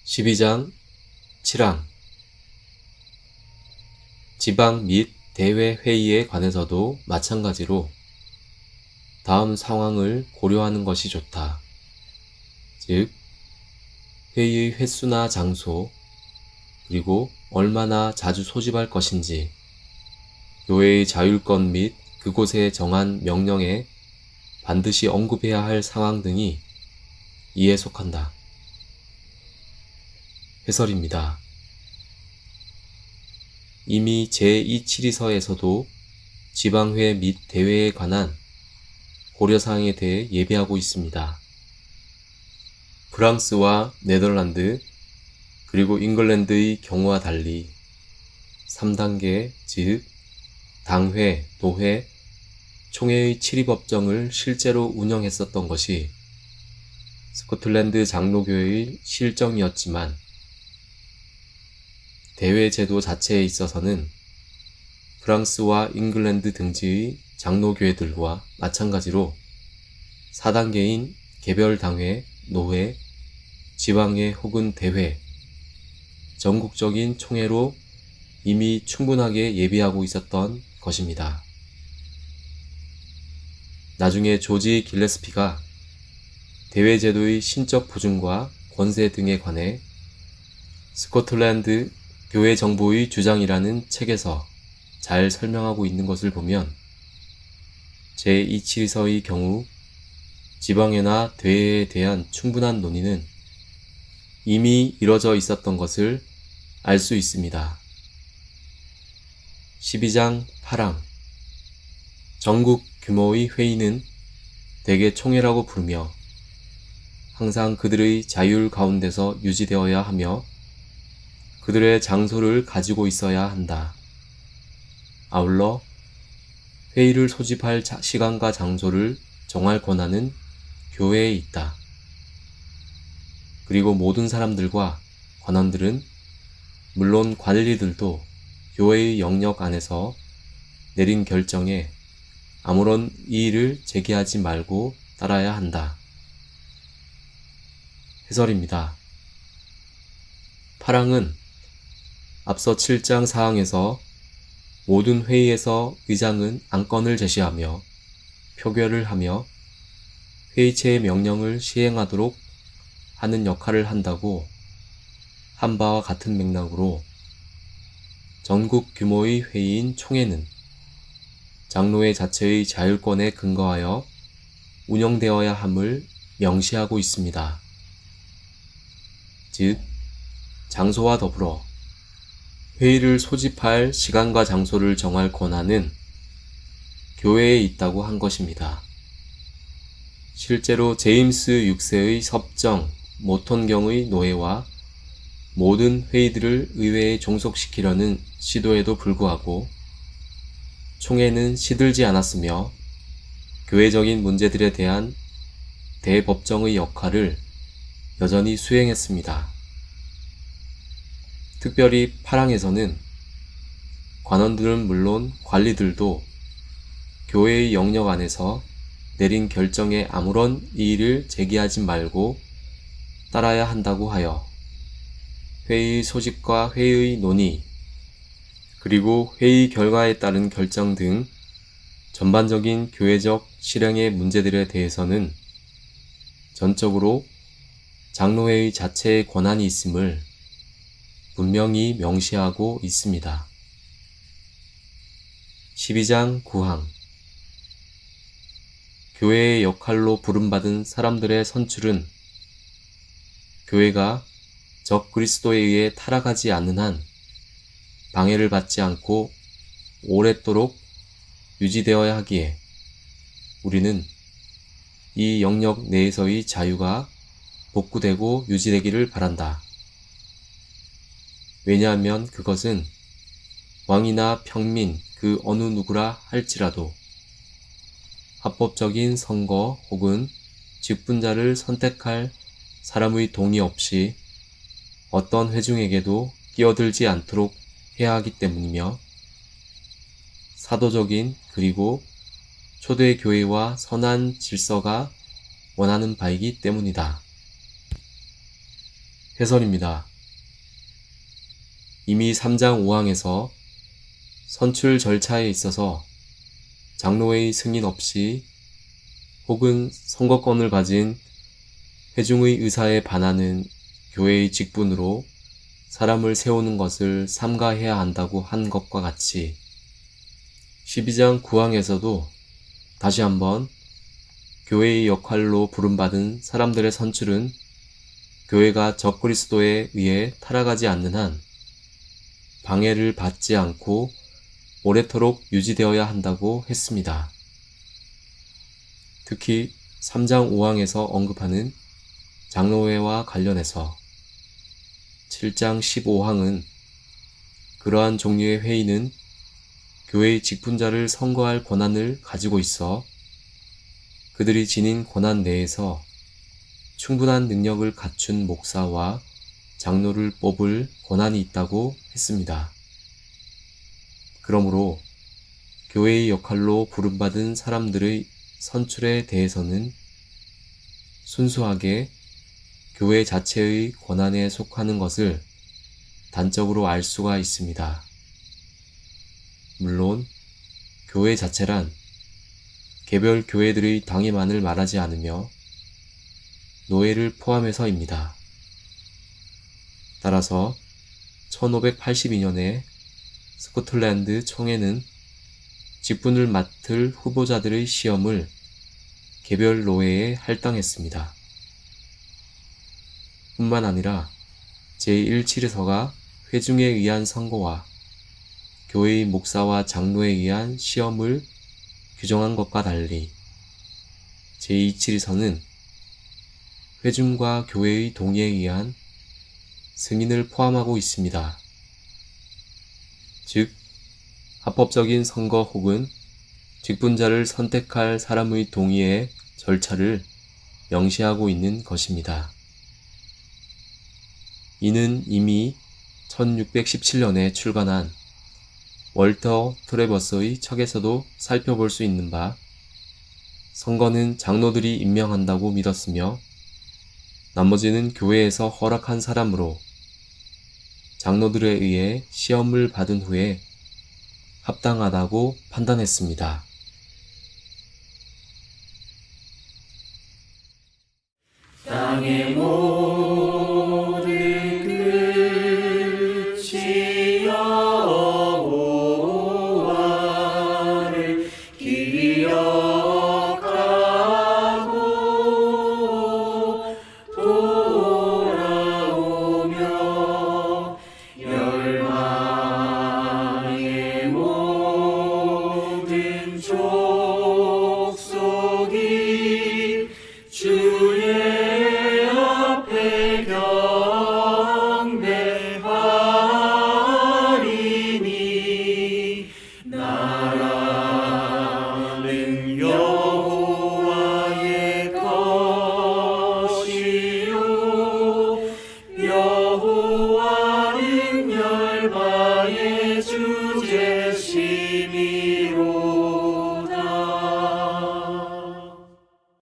12장 7항 지방 및 대회 회의에 관해서도 마찬가지로 다음 상황을 고려하는 것이 좋다. 즉, 회의의 횟수나 장소, 그리고 얼마나 자주 소집할 것인지, 교회의 자율권 및 그곳에 정한 명령에 반드시 언급해야 할 상황 등이 이에 속한다. 해설입니다. 이미 제2치리서에서도 지방회 및 대회에 관한 고려사항에 대해 예배하고 있습니다. 프랑스와 네덜란드 그리고 잉글랜드의 경우와 달리 3단계 즉 당회, 노회, 총회의 치리법정을 실제로 운영했었던 것이 스코틀랜드 장로교회의 실정이었지만 대회 제도 자체에 있어서는 프랑스와 잉글랜드 등지의 장로교회들과 마찬가지로 4단계인 개별당회, 노회, 지방회 혹은 대회, 전국적인 총회로 이미 충분하게 예비하고 있었던 것입니다. 나중에 조지 길레스피가 대회 제도의 신적 보증과 권세 등에 관해 스코틀랜드 교회 정보의 주장이라는 책에서 잘 설명하고 있는 것을 보면 제2치리서의 경우 지방회나 대회에 대한 충분한 논의는 이미 이뤄져 있었던 것을 알 수 있습니다. 12장 8항 전국 규모의 회의는 대개 총회라고 부르며 항상 그들의 자율 가운데서 유지되어야 하며 그들의 장소를 가지고 있어야 한다. 아울러 회의를 소집할 시간과 장소를 정할 권한은 교회에 있다. 그리고 모든 사람들과 관원들은 물론 관리들도 교회의 영역 안에서 내린 결정에 아무런 이의를 제기하지 말고 따라야 한다. 해설입니다. 8항은 앞서 7장 4항에서 모든 회의에서 의장은 안건을 제시하며 표결을 하며 회의체의 명령을 시행하도록 하는 역할을 한다고 한 바와 같은 맥락으로 전국 규모의 회의인 총회는 장로회 자체의 자율권에 근거하여 운영되어야 함을 명시하고 있습니다. 즉, 장소와 더불어 회의를 소집할 시간과 장소를 정할 권한은 교회에 있다고 한 것입니다. 실제로 제임스 6세의 섭정, 모턴경의 노회와 모든 회의들을 의회에 종속시키려는 시도에도 불구하고 총회는 시들지 않았으며 교회적인 문제들에 대한 대법정의 역할을 여전히 수행했습니다. 특별히 8항에서는 관원들은 물론 관리들도 교회의 영역 안에서 내린 결정에 아무런 이의를 제기하지 말고 따라야 한다고 하여 회의 소집과 회의 논의, 그리고 회의 결과에 따른 결정 등 전반적인 교회적 실행의 문제들에 대해서는 전적으로 장로회의 자체의 권한이 있음을 분명히 명시하고 있습니다. 12장 9항 교회의 역할로 부름받은 사람들의 선출은 교회가 적 그리스도에 의해 타락하지 않는 한 방해를 받지 않고 오랫도록 유지되어야 하기에 우리는 이 영역 내에서의 자유가 복구되고 유지되기를 바란다. 왜냐하면 그것은 왕이나 평민 그 어느 누구라 할지라도 합법적인 선거 혹은 직분자를 선택할 사람의 동의 없이 어떤 회중에게도 끼어들지 않도록 해야 하기 때문이며 사도적인 그리고 초대교회와 선한 질서가 원하는 바이기 때문이다. 해설입니다. 이미 3장 5항에서 선출 절차에 있어서 장로회의 승인 없이 혹은 선거권을 가진 회중의 의사에 반하는 교회의 직분으로 사람을 세우는 것을 삼가해야 한다고 한 것과 같이 12장 9항에서도 다시 한번 교회의 역할로 부름받은 사람들의 선출은 교회가 적그리스도에 의해 타락하지 않는 한 방해를 받지 않고 오래도록 유지되어야 한다고 했습니다. 특히 3장 5항에서 언급하는 장로회와 관련해서 7장 15항은 그러한 종류의 회의는 교회의 직분자를 선거할 권한을 가지고 있어 그들이 지닌 권한 내에서 충분한 능력을 갖춘 목사와 장로를 뽑을 권한이 있다고 했습니다. 그러므로 교회의 역할로 부름받은 사람들의 선출에 대해서는 순수하게 교회 자체의 권한에 속하는 것을 단적으로 알 수가 있습니다. 물론 교회 자체란 개별 교회들의 당회만을 말하지 않으며 노예를 포함해서입니다. 따라서 1582년에 스코틀랜드 총회는 직분을 맡을 후보자들의 시험을 개별 노예에 할당했습니다. 뿐만 아니라 제1치르서가 회중에 의한 선거와 교회의 목사와 장로에 의한 시험을 규정한 것과 달리 제2치르서는 회중과 교회의 동의에 의한 승인을 포함하고 있습니다. 즉, 합법적인 선거 혹은 직분자를 선택할 사람의 동의의 절차를 명시하고 있는 것입니다. 이는 이미 1617년에 출간한 월터 트레버스의 책에서도 살펴볼 수 있는 바, 선거는 장로들이 임명한다고 믿었으며 나머지는 교회에서 허락한 사람으로 장로들에 의해 시험을 받은 후에 합당하다고 판단했습니다. 땅의